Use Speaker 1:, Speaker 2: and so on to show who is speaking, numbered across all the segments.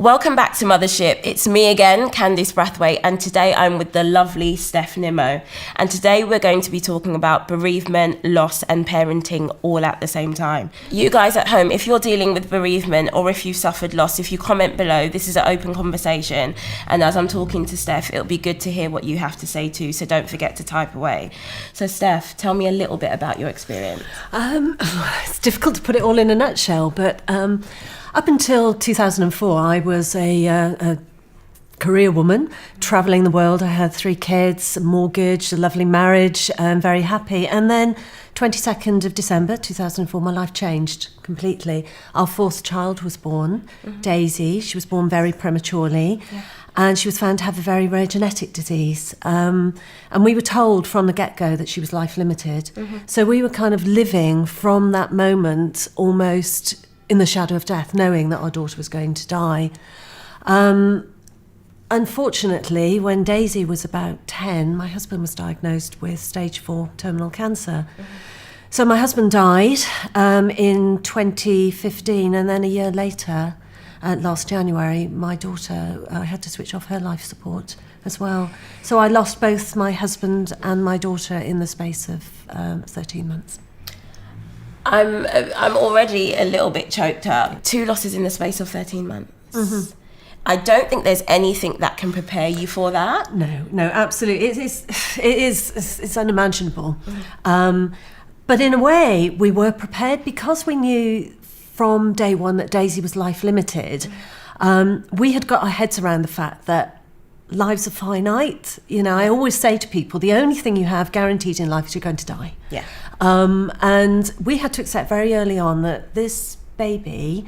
Speaker 1: Welcome back to Mothership. It's me again, Candice Brathwaite, and today I'm with the lovely Steph Nimmo. And today we're going to be talking about bereavement, loss and parenting all at the same time. You guys at home, if you're dealing with bereavement or if you suffered loss, if you comment below, this is an open conversation. And as I'm talking to Steph, it'll be good to hear what you have to say too, so don't forget to type away. So Steph, tell me a little bit about your experience.
Speaker 2: It's difficult to put it all in a nutshell, but up until 2004, I was a career woman, travelling the world. I had 3 kids, a mortgage, a lovely marriage, very happy. And then 22nd of December 2004, my life changed completely. Our 4th child was born, Daisy. She was born very prematurely. Yeah. And she was found to have a very rare genetic disease. And we were told from the get-go that she was life-limited. So we were kind of living from that moment almost in the shadow of death, knowing that our daughter was going to die. Unfortunately, when Daisy was about 10, my husband was diagnosed with stage 4 terminal cancer. So my husband died in 2015, and then a year later, last January, my daughter had to switch off her life support as well. So I lost both my husband and my daughter in the space of 13 months.
Speaker 1: I'm already a little bit choked up. 2 losses in the space of 13 months. I don't think there's anything that can prepare you for that.
Speaker 2: No, absolutely. It's unimaginable. But in a way, we were prepared because we knew from day one that Daisy was life limited. We had got our heads around the fact that lives are finite. You know, I always say to people, the only thing you have guaranteed in life is you're going to die.
Speaker 1: Yeah.
Speaker 2: And we had to accept very early on that this baby,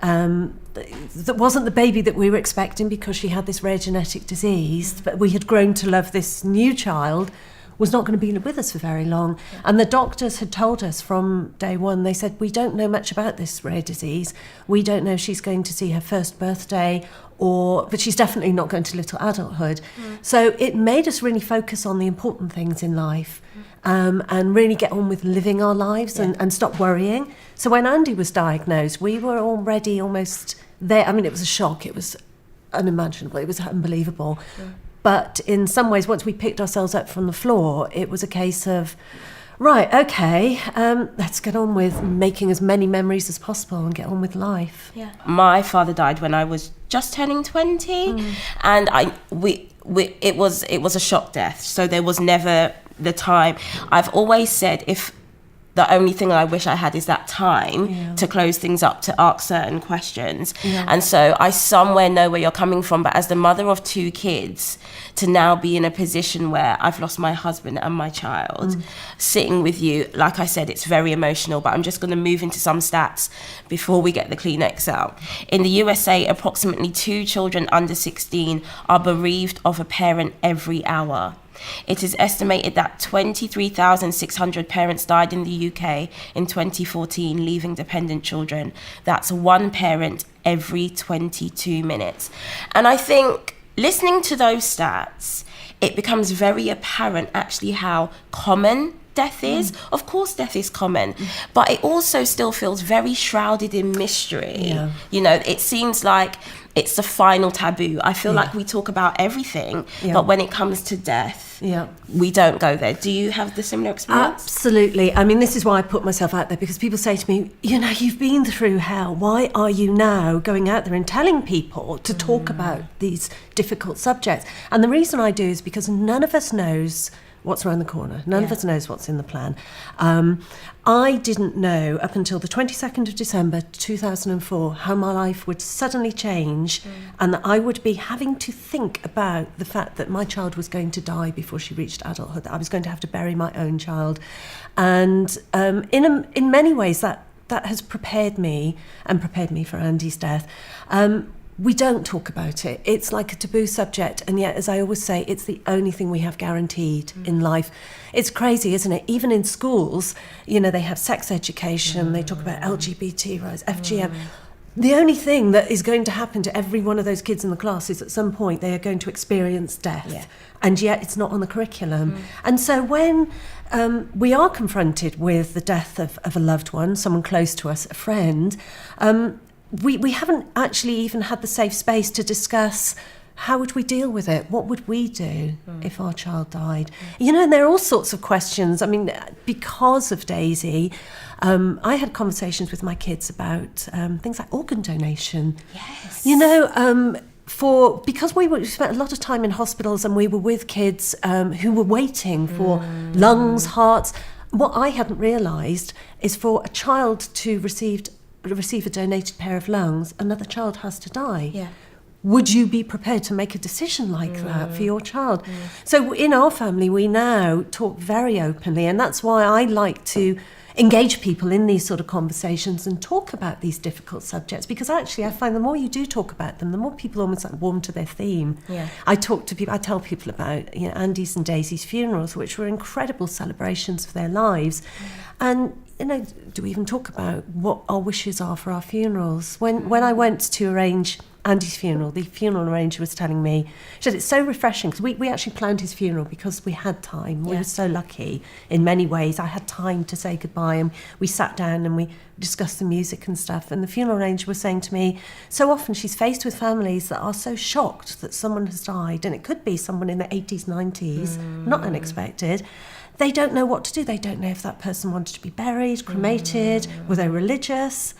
Speaker 2: that wasn't the baby that we were expecting because she had this rare genetic disease, but we had grown to love this new child, was not going to be with us for very long. Yeah. And the doctors had told us from day one, they said, we don't know much about this rare disease. We don't know if she's going to see her first birthday, but she's definitely not going to little adulthood. So it made us really focus on the important things in life, and really get on with living our lives and stop worrying. So when Andy was diagnosed, we were already almost there. I mean, it was a shock. It was unimaginable. It was unbelievable. But in some ways, once we picked ourselves up from the floor, it was a case of, right, okay, let's get on with making as many memories as possible and get on with life.
Speaker 1: Yeah. My father died when I was just turning 20, and it was a shock death. So there was never the time. I've always said, if the only thing I wish I had is that time to close things up, to ask certain questions. And so I somewhere know where you're coming from, but as the mother of 2 kids, to now be in a position where I've lost my husband and my child, sitting with you, like I said, it's very emotional, but I'm just going to move into some stats before we get the Kleenex out. In the USA, approximately 2 children under 16 are bereaved of a parent every hour. It is estimated that 23,600 parents died in the UK in 2014, leaving dependent children. That's 1 parent every 22 minutes. And I think listening to those stats, it becomes very apparent actually how common death is. Of course death is common, but it also still feels very shrouded in mystery. You know, it seems like it's the final taboo. I feel like we talk about everything, but when it comes to death, we don't go there. Do you have the similar experience?
Speaker 2: Absolutely. I mean, this is why I put myself out there, because people say to me, you know, you've been through hell. Why are you now going out there and telling people to talk about these difficult subjects? And the reason I do is because none of us knows what's around the corner. None of us knows what's in the plan. I didn't know up until the 22nd of December 2004 how my life would suddenly change, and that I would be having to think about the fact that my child was going to die before she reached adulthood, that I was going to have to bury my own child. And in many ways that has prepared me for Andy's death. We don't talk about it. It's like a taboo subject, and yet, as I always say, it's the only thing we have guaranteed in life. It's crazy, isn't it? Even in schools, you know, they have sex education, they talk about LGBT rights, FGM. The only thing that is going to happen to every one of those kids in the class is at some point they are going to experience death, and yet it's not on the curriculum. And so when we are confronted with the death of a loved one, someone close to us, a friend, we haven't actually even had the safe space to discuss how would we deal with it? What would we do if our child died? You know, and there are all sorts of questions. I mean, because of Daisy, I had conversations with my kids about things like organ donation.
Speaker 1: Yes.
Speaker 2: You know, because we spent a lot of time in hospitals and we were with kids who were waiting for lungs, hearts. What I hadn't realised is for a child to receive a donated pair of lungs, another child has to die.
Speaker 1: Yeah.
Speaker 2: Would you be prepared to make a decision like that for your child? So in our family, we now talk very openly, and that's why I like to engage people in these sort of conversations and talk about these difficult subjects, because actually I find the more you do talk about them, the more people almost like warm to their theme.
Speaker 1: Yeah.
Speaker 2: I tell people about, you know, Andy's and Daisy's funerals, which were incredible celebrations for their lives. And, you know, do we even talk about what our wishes are for our funerals? When I went to arrange Andy's funeral, the funeral arranger was telling me, she said, it's so refreshing, because we actually planned his funeral because we had time. We were so lucky in many ways. I had time to say goodbye, and we sat down and we discussed the music and stuff. And the funeral arranger was saying to me, so often she's faced with families that are so shocked that someone has died, and it could be someone in the 80s, 90s, not unexpected. They don't know what to do. They don't know if that person wanted to be buried, cremated, were they religious?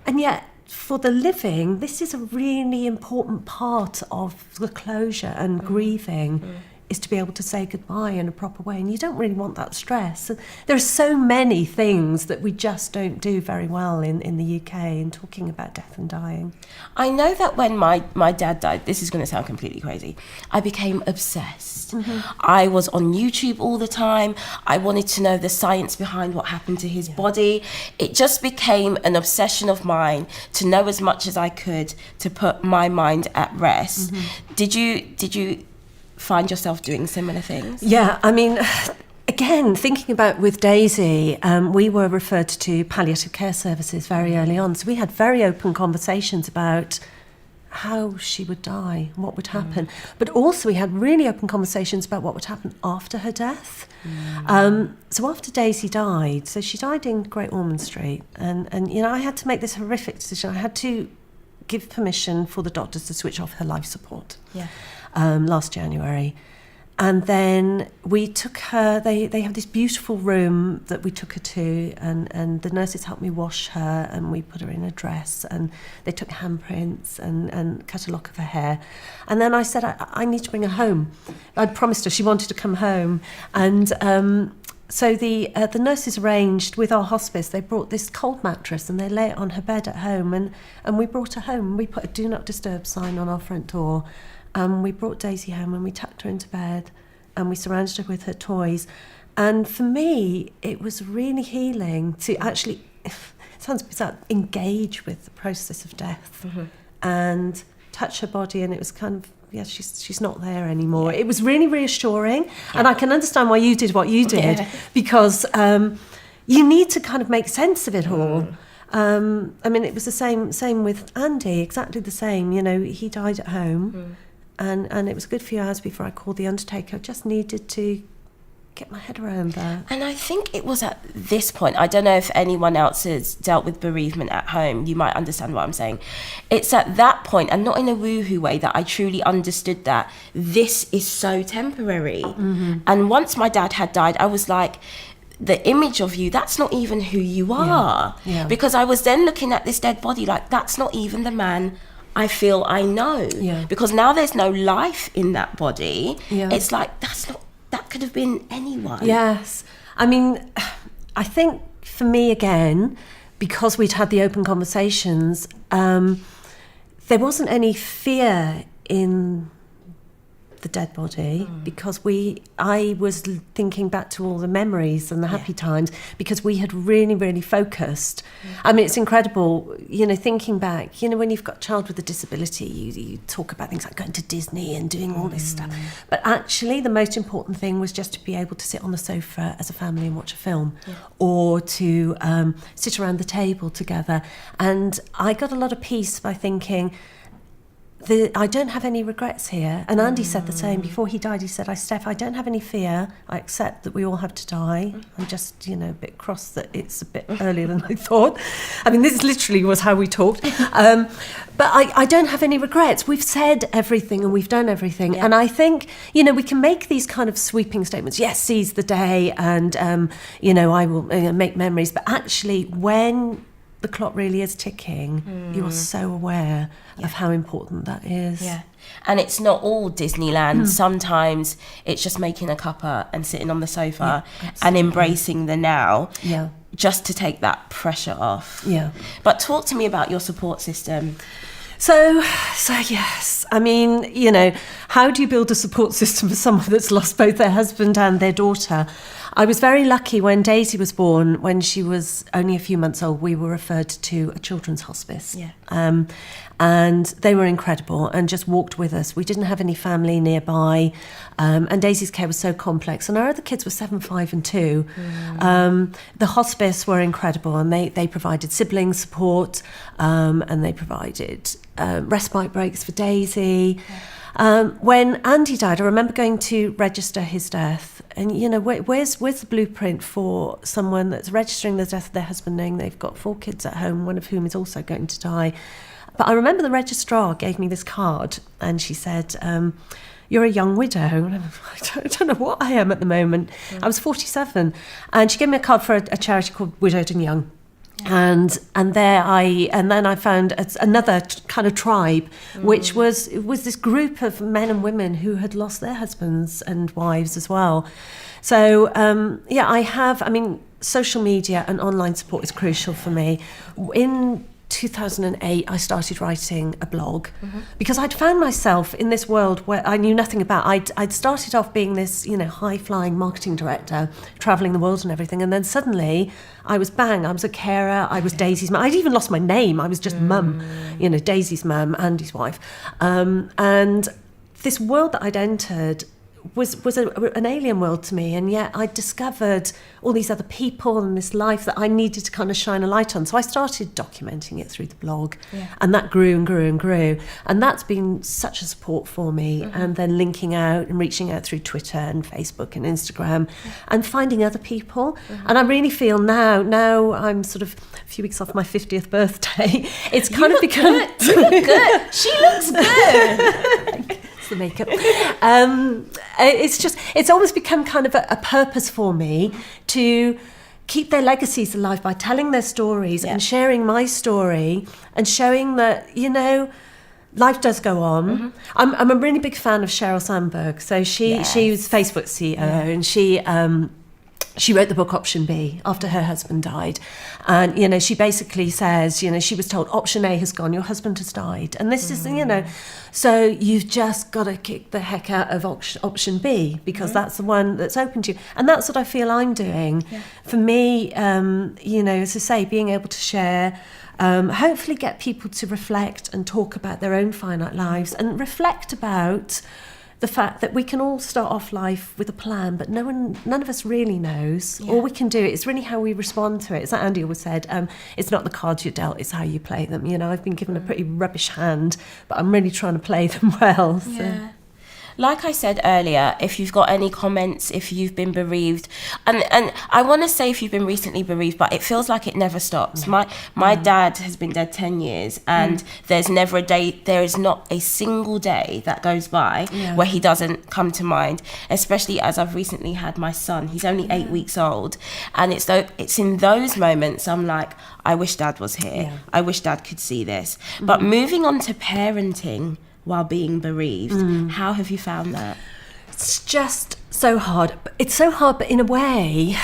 Speaker 2: And yet, for the living, this is a really important part of the closure and grieving, is to be able to say goodbye in a proper way. And you don't really want that stress. There are so many things that we just don't do very well in the UK in talking about death and dying.
Speaker 1: I know that when my dad died, this is going to sound completely crazy, I became obsessed. I was on YouTube all the time. I wanted to know the science behind what happened to his body. It just became an obsession of mine to know as much as I could to put my mind at rest. Did you find yourself doing similar things?
Speaker 2: Yeah, I mean, again, thinking about with Daisy, we were referred to palliative care services very early on. So we had very open conversations about how she would die, what would happen. But also we had really open conversations about what would happen after her death. So after Daisy died, so she died in Great Ormond Street. And you know, I had to make this horrific decision. I had to give permission for the doctors to switch off her life support.
Speaker 1: Yeah.
Speaker 2: Last January. And then we took her, they have this beautiful room that we took her to, and the nurses helped me wash her, and we put her in a dress, and they took handprints and cut a lock of her hair. And then I said, I need to bring her home. I'd promised her, she wanted to come home. And so the nurses arranged with our hospice, they brought this cold mattress and they lay it on her bed at home, and we brought her home. We put a do not disturb sign on our front door. We brought Daisy home and we tucked her into bed and we surrounded her with her toys. And for me, it was really healing to actually, it sounds bizarre, engage with the process of death and touch her body. And it was kind of, yeah, she's not there anymore. It was really reassuring. And I can understand why you did what you did, because you need to kind of make sense of it all. I mean, it was the same with Andy, exactly the same. You know, he died at home. And it was a good few hours before I called the undertaker. I just needed to get my head around that.
Speaker 1: And I think it was at this point, I don't know if anyone else has dealt with bereavement at home, you might understand what I'm saying. It's at that point, and not in a woohoo way, that I truly understood that this is so temporary. And once my dad had died, I was like, the image of you, that's not even who you are.
Speaker 2: Yeah.
Speaker 1: Because I was then looking at this dead body like, that's not even the man I feel I know. Because now there's no life in that body. It's like, that could have been anyone.
Speaker 2: Yes. I mean, I think for me again, because we'd had the open conversations, there wasn't any fear in the dead body, because I was thinking back to all the memories and the happy times, because we had really, really focused. I mean, it's incredible, you know, thinking back, you know, when you've got a child with a disability, you talk about things like going to Disney and doing all this stuff. But actually, the most important thing was just to be able to sit on the sofa as a family and watch a film, or to sit around the table together. And I got a lot of peace by thinking, I don't have any regrets here. And Andy said the same. Before he died, he said, Steph, I don't have any fear. I accept that we all have to die. I'm just, a bit cross that it's a bit earlier than I thought. I mean, this literally was how we talked. But I don't have any regrets. We've said everything and we've done everything. Yeah. And I think, we can make these kind of sweeping statements. Yes, seize the day and, I will make memories. But actually, when the clock really is ticking, you are so aware of how important that is.
Speaker 1: Yeah. And it's not all Disneyland. Sometimes it's just making a cuppa and sitting on the sofa and embracing the now.
Speaker 2: Yeah.
Speaker 1: Just to take that pressure off.
Speaker 2: Yeah.
Speaker 1: But talk to me about your support system.
Speaker 2: So yes, I mean, how do you build a support system for someone that's lost both their husband and their daughter? I was very lucky when Daisy was born. When she was only a few months old, we were referred to a children's hospice.
Speaker 1: Yeah.
Speaker 2: And they were incredible and just walked with us. We didn't have any family nearby. And Daisy's care was so complex. And our other kids were 7, 5 and 2. The hospice were incredible and they provided sibling support and they provided respite breaks for Daisy. When Andy died, I remember going to register his death. And, where's the blueprint for someone that's registering the death of their husband, knowing they've got 4 kids at home, one of whom is also going to die? But I remember the registrar gave me this card and she said, you're a young widow. And I don't know what I am at the moment. I was 47. And she gave me a card for a charity called Widowed and Young. And then I found another kind of tribe, which was this group of men and women who had lost their husbands and wives as well. So social media and online support is crucial for me. In 2008, I started writing a blog because I'd found myself in this world where I knew nothing about. I'd started off being this, high-flying marketing director, travelling the world and everything, and then suddenly I was a carer, I was Daisy's mum. I'd even lost my name. I was just mum, Daisy's mum, Andy's wife. And this world that I'd entered was an alien world to me, and yet I discovered all these other people and this life that I needed to kind of shine a light on. So I started documenting it through the blog, and that grew and grew and grew, and that's been such a support for me. And then linking out and reaching out through Twitter and Facebook and Instagram, and finding other people. And I really feel now I'm sort of a few weeks off my 50th birthday. It's kind of become
Speaker 1: good. You look good. She looks good.
Speaker 2: The makeup. It's almost become kind of a purpose for me to keep their legacies alive by telling their stories and sharing my story and showing that, life does go on. I'm a really big fan of Sheryl Sandberg. So she was Facebook's CEO and she wrote the book Option B after her husband died. And, she basically says, she was told option A has gone, your husband has died. And this is, so you've just got to kick the heck out of option B because that's the one that's open to you. And that's what I feel I'm doing. Yeah. For me, as I say, being able to share, hopefully get people to reflect and talk about their own finite lives and reflect about the fact that we can all start off life with a plan, but none of us really knows. Yeah. All we can do is really how we respond to it. It's like Andy always said, it's not the cards you're dealt, it's how you play them. I've been given a pretty rubbish hand, but I'm really trying to play them well. So.
Speaker 1: Yeah. Like I said earlier, if you've got any comments, if you've been bereaved, and I want to say if you've been recently bereaved, but it feels like it never stops. My dad has been dead 10 years, and there is not a single day that goes by where he doesn't come to mind, especially as I've recently had my son. He's only 8 weeks old, and it's in those moments I'm like, I wish Dad was here. Yeah. I wish Dad could see this. But moving on to parenting while being bereaved, how have you found that?
Speaker 2: It's just so hard. It's so hard, but in a way,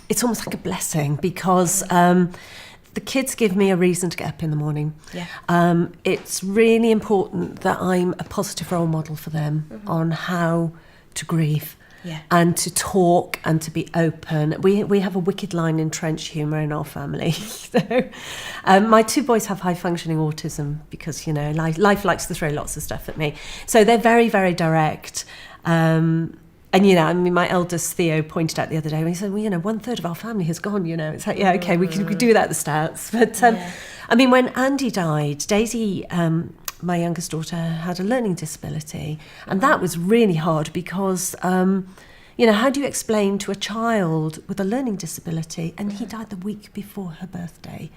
Speaker 2: it's almost like a blessing because the kids give me a reason to get up in the morning. Yeah. It's really important that I'm a positive role model for them on how to grieve. Yeah. And to talk and to be open. We have a wicked line in trench humour in our family. So, my 2 boys have high functioning autism because life likes to throw lots of stuff at me. So they're very, very direct. And my eldest Theo pointed out the other day when he said, well, 1/3 of our family has gone. It's like, we could do that at the stats. But when Andy died, Daisy my youngest daughter had a learning disability. And that was really hard because, how do you explain to a child with a learning disability? And he died the week before her birthday,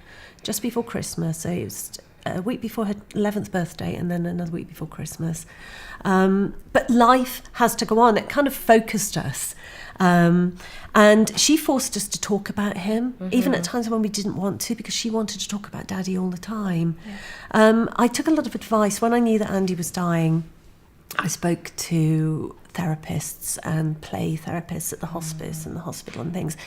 Speaker 2: just before Christmas. So it was a week before her 11th birthday and then another week before Christmas. But life has to go on. It kind of focused us. And she forced us to talk about him, even at times when we didn't want to, because she wanted to talk about Daddy all the time. Yeah. I took a lot of advice. When I knew that Andy was dying, I spoke to therapists and play therapists at the hospice and the hospital and things.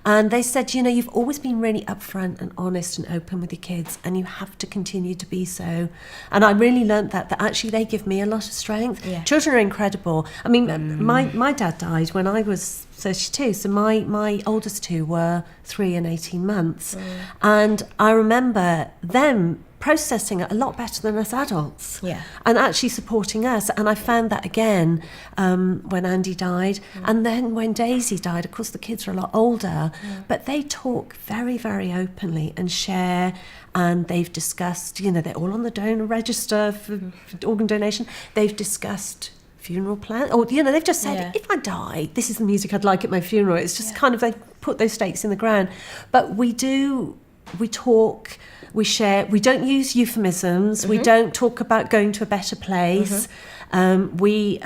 Speaker 2: And they said, you've always been really upfront and honest and open with your kids, and you have to continue to be so. And I really learnt that actually they give me a lot of strength. Yeah. Children are incredible. I mean, my dad died when I was 32, so my oldest two were 3 and 18 months. And I remember them processing it a lot better than us adults, and actually supporting us. And I found that again when Andy died, and then when Daisy died. Of course, the kids are a lot older, but they talk very, very openly and share. And they've discussed, they're all on the donor register for organ donation. They've discussed funeral plan, or they've just said, if I die, this is the music I'd like at my funeral. It's just kind of, they put those stakes in the ground. But we talk. We share. We don't use euphemisms. We don't talk about going to a better place. We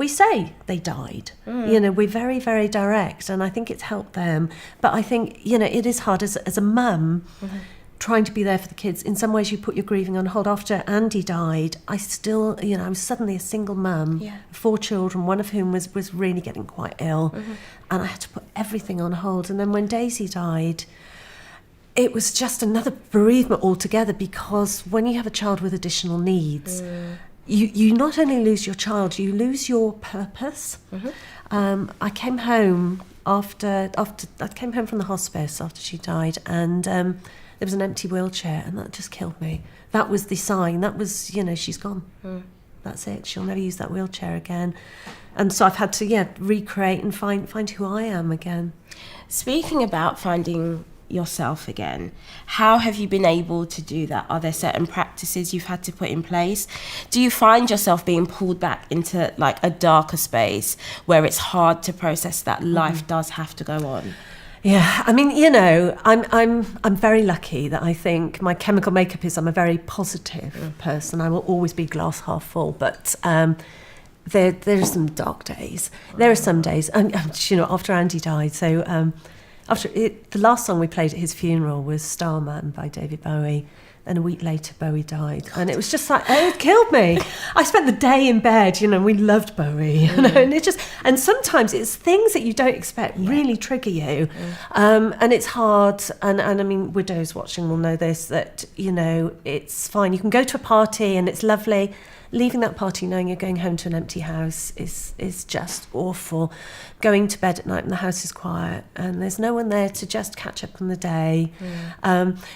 Speaker 2: say they died. We're very, very direct, and I think it's helped them. But I think it is hard as a mum trying to be there for the kids. In some ways, you put your grieving on hold. After Andy died, I still, I was suddenly a single mum, 4 children, one of whom was really getting quite ill, and I had to put everything on hold. And then when Daisy died, it was just another bereavement altogether, because when you have a child with additional needs, you not only lose your child, you lose your purpose. I came home I came home from the hospice after she died, and there was an empty wheelchair, and that just killed me. That was the sign. That was, she's gone. That's it. She'll never use that wheelchair again. And so I've had to, recreate and find who I am again.
Speaker 1: Speaking about finding yourself again, how have you been able to do that? Are there certain practices you've had to put in place? Do you find yourself being pulled back into like a darker space where it's hard to process that life does have to go on?
Speaker 2: Yeah, I mean, I'm very lucky that I think my chemical makeup is I'm a very positive person. I will always be glass half full, but there are some dark days. There are some days, and after Andy died, so the last song we played at his funeral was Stallman by David Bowie. And a week later, Bowie died. And it was just like, it killed me. I spent the day in bed, we loved Bowie. And sometimes it's things that you don't expect really trigger you. And it's hard. And I mean, widows watching will know this, that, it's fine. You can go to a party and it's lovely. Leaving that party knowing you're going home to an empty house is just awful. Going to bed at night and the house is quiet and there's no one there to just catch up on the day.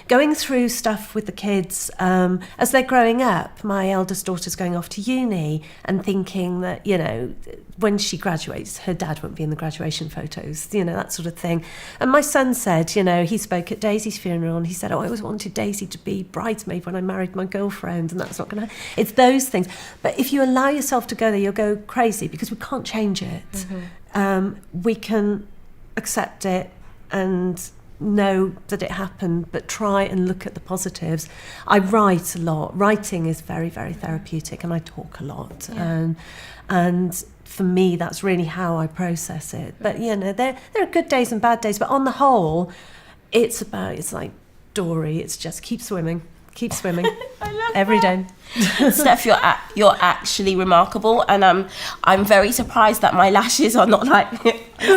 Speaker 2: Going through stuff with the kids as they're growing up. My eldest daughter's going off to uni and thinking that, when she graduates, her dad won't be in the graduation photos, that sort of thing. And my son said, he spoke at Daisy's funeral and he said, I always wanted Daisy to be bridesmaid when I married my girlfriend, and that's not going to happen. It's those things. But if you allow yourself to go there, you'll go crazy because we can't change it. We can accept it and know that it happened, but try and look at the positives. I write a lot. Writing is very, very therapeutic, and I talk a lot. And for me, that's really how I process it. But there are good days and bad days. But on the whole, it's like Dory. It's just keep swimming. Keep swimming.
Speaker 1: I love
Speaker 2: every
Speaker 1: that.
Speaker 2: day.
Speaker 1: Steph, you're actually remarkable, and I'm very surprised that my lashes are not like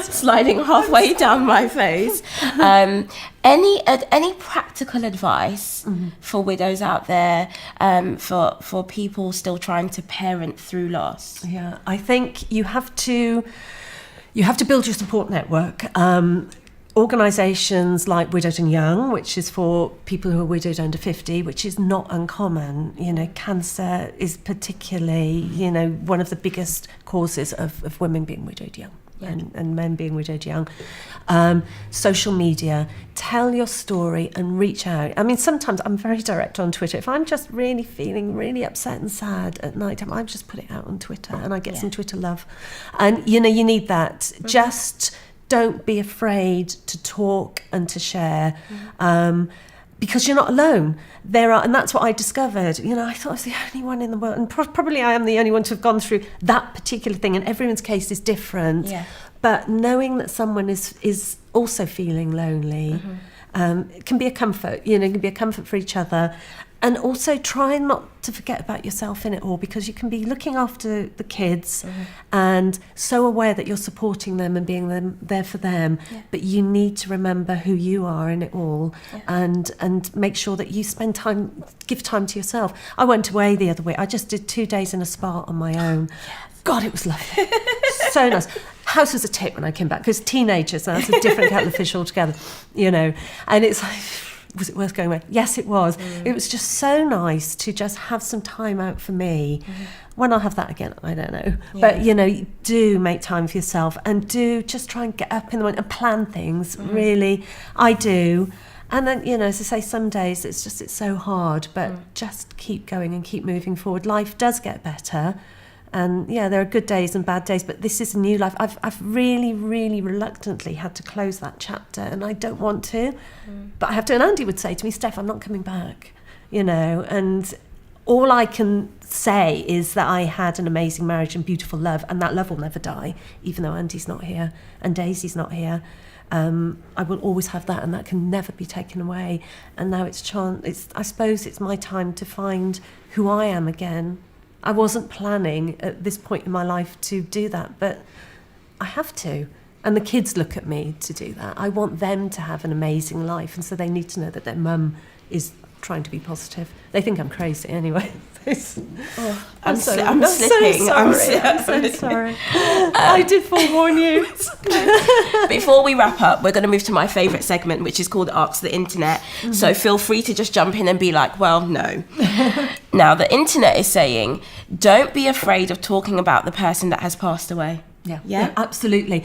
Speaker 1: sliding halfway down my face. Any practical advice for widows out there, for people still trying to parent through loss?
Speaker 2: Yeah, I think you have to build your support network. Organisations like Widowed and Young, which is for people who are widowed under 50, which is not uncommon. Cancer is particularly, one of the biggest causes of women being widowed young. and men being widowed young. Social media, tell your story and reach out. I mean, sometimes I'm very direct on Twitter. If I'm just really feeling really upset and sad at night, I just put it out on Twitter and I get some Twitter love. And, you need that. Just don't be afraid to talk and to share. Because you're not alone. And that's what I discovered. I thought I was the only one in the world, and probably I am the only one to have gone through that particular thing, and everyone's case is different. Yeah. But knowing that someone is also feeling lonely, it can be a comfort. It can be a comfort for each other. And also try not to forget about yourself in it all, because you can be looking after the kids and so aware that you're supporting them and being there for them. Yeah. But you need to remember who you are in it all, and make sure that you give time to yourself. I went away the other week. I just did 2 days in a spa on my own. Yes. God, it was lovely. So nice. House was a tip when I came back, because teenagers, and that's a different kettle of fish altogether, and it's like, was it worth going away? Yes, it was. It was just so nice to just have some time out for me. When I'll have that again, I don't know. But, do make time for yourself, and do just try and get up in the morning and plan things, really. I do. And then, as I say, some days it's so hard, but just keep going and keep moving forward. Life does get better. And there are good days and bad days, but this is a new life. I've really, really reluctantly had to close that chapter, and I don't want to, but I have to. And Andy would say to me, Steph, I'm not coming back, and all I can say is that I had an amazing marriage and beautiful love, and that love will never die, even though Andy's not here and Daisy's not here. I will always have that, and that can never be taken away. And now I suppose it's my time to find who I am again. I wasn't planning at this point in my life to do that, but I have to. And the kids look at me to do that. I want them to have an amazing life, and so they need to know that their mum is trying to be positive. They think I'm crazy anyway.
Speaker 1: I'm slipping.
Speaker 2: I'm so sorry. I did forewarn you.
Speaker 1: Before we wrap up, we're going to move to my favourite segment, which is called Ask the Internet. So feel free to just jump in and be like, well, no. Now, the internet is saying, don't be afraid of talking about the person that has passed away. Yeah, absolutely.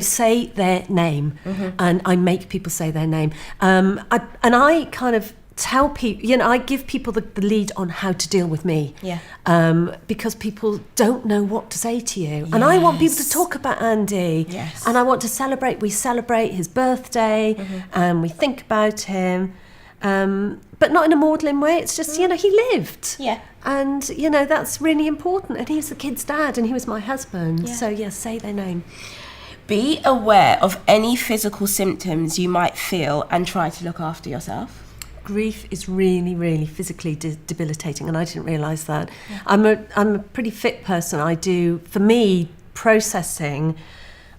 Speaker 1: Say their name, and I make people say their name. I kind of tell people, I give people the lead on how to deal with me. Because people don't know what to say to you. Yes. And I want people to talk about Andy. Yes. And I want to we celebrate his birthday, and we think about him. But not in a maudlin way. It's just, he lived. Yeah. And, that's really important. And he's the kid's dad, and he was my husband. Yeah. So, say their name. Be aware of any physical symptoms you might feel and try to look after yourself.
Speaker 2: Grief is really, really physically debilitating, and I didn't realise that. Yeah. I'm a pretty fit person. For me, processing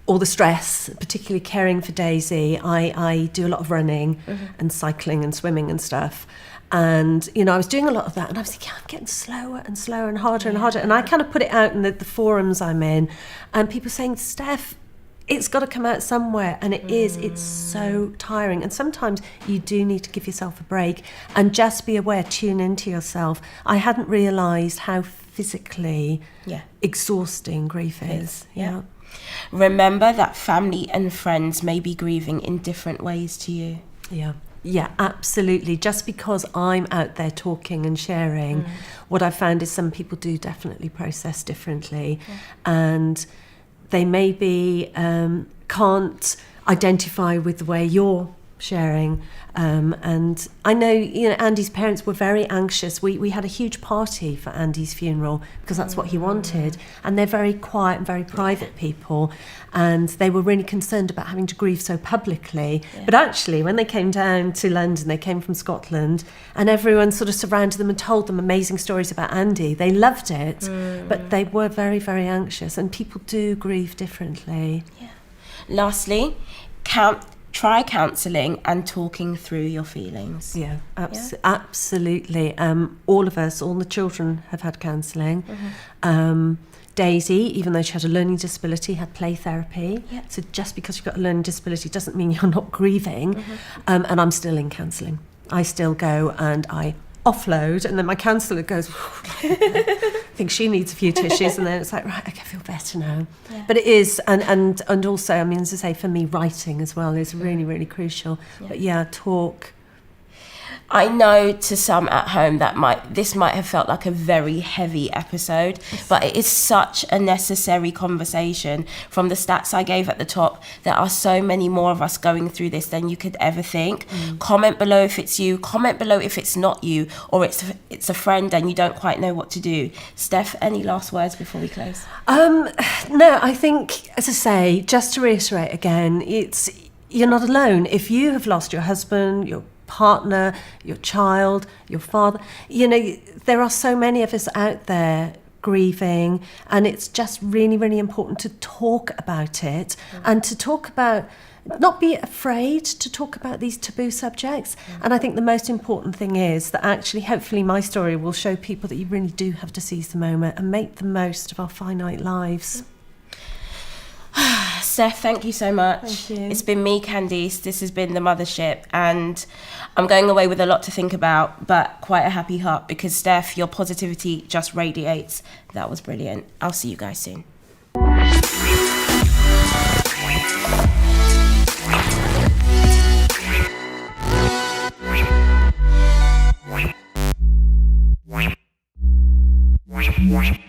Speaker 2: all the stress, particularly caring for Daisy, I do a lot of running and cycling and swimming and stuff. And, I was doing a lot of that, and I was thinking, I'm getting slower and slower and harder and harder. And I kind of put it out in the forums I'm in, and people saying, Steph, it's got to come out somewhere, and it's so tiring. And sometimes you do need to give yourself a break and just be aware, tune into yourself. I hadn't realised how physically exhausting grief is. Yeah.
Speaker 1: Remember that family and friends may be grieving in different ways to you.
Speaker 2: Yeah, absolutely. Just because I'm out there talking and sharing, what I've found is some people do definitely process differently. And they maybe can't identify with the way you're sharing. And I know, Andy's parents were very anxious. We had a huge party for Andy's funeral because that's what he wanted. And they're very quiet and very private people. And they were really concerned about having to grieve so publicly. Yeah. But actually, when they came down to London, they came from Scotland, and everyone sort of surrounded them and told them amazing stories about Andy. They loved it, but they were very, very anxious. And people do grieve differently.
Speaker 1: Yeah. Lastly, try counselling and talking through your feelings.
Speaker 2: Yeah, absolutely. All of us, all the children have had counselling. Daisy, even though she had a learning disability, had play therapy. Yeah. So just because you've got a learning disability doesn't mean you're not grieving. And I'm still in counselling. I still go, and I offload, and then my counsellor goes, I think she needs a few tissues, and then it's like, right, okay, I feel better now. Yeah. But it is, and also, I mean, as I say, for me, writing as well is really, really crucial. Yeah. But yeah, talk.
Speaker 1: I know to some at home that this might have felt like a very heavy episode, but it is such a necessary conversation. From the stats I gave at the top, there are so many more of us going through this than you could ever think. Comment below if it's you, comment below if it's not you, or it's a friend and you don't quite know what to do. Steph, any last words before we close?
Speaker 2: No, I think, as I say, just to reiterate again, you're not alone. If you have lost your husband, your partner, your child, your father, there are so many of us out there grieving, and it's just really, really important to talk about it and to talk about, not be afraid to talk about these taboo subjects. And I think the most important thing is that actually, hopefully, my story will show people that you really do have to seize the moment and make the most of our finite lives.
Speaker 1: Steph, thank you so much.
Speaker 2: Thank you.
Speaker 1: It's been me, Candice. This has been the Mothership, and I'm going away with a lot to think about, but quite a happy heart, because Steph, your positivity just radiates. That was brilliant. I'll see you guys soon.
Speaker 3: Weve.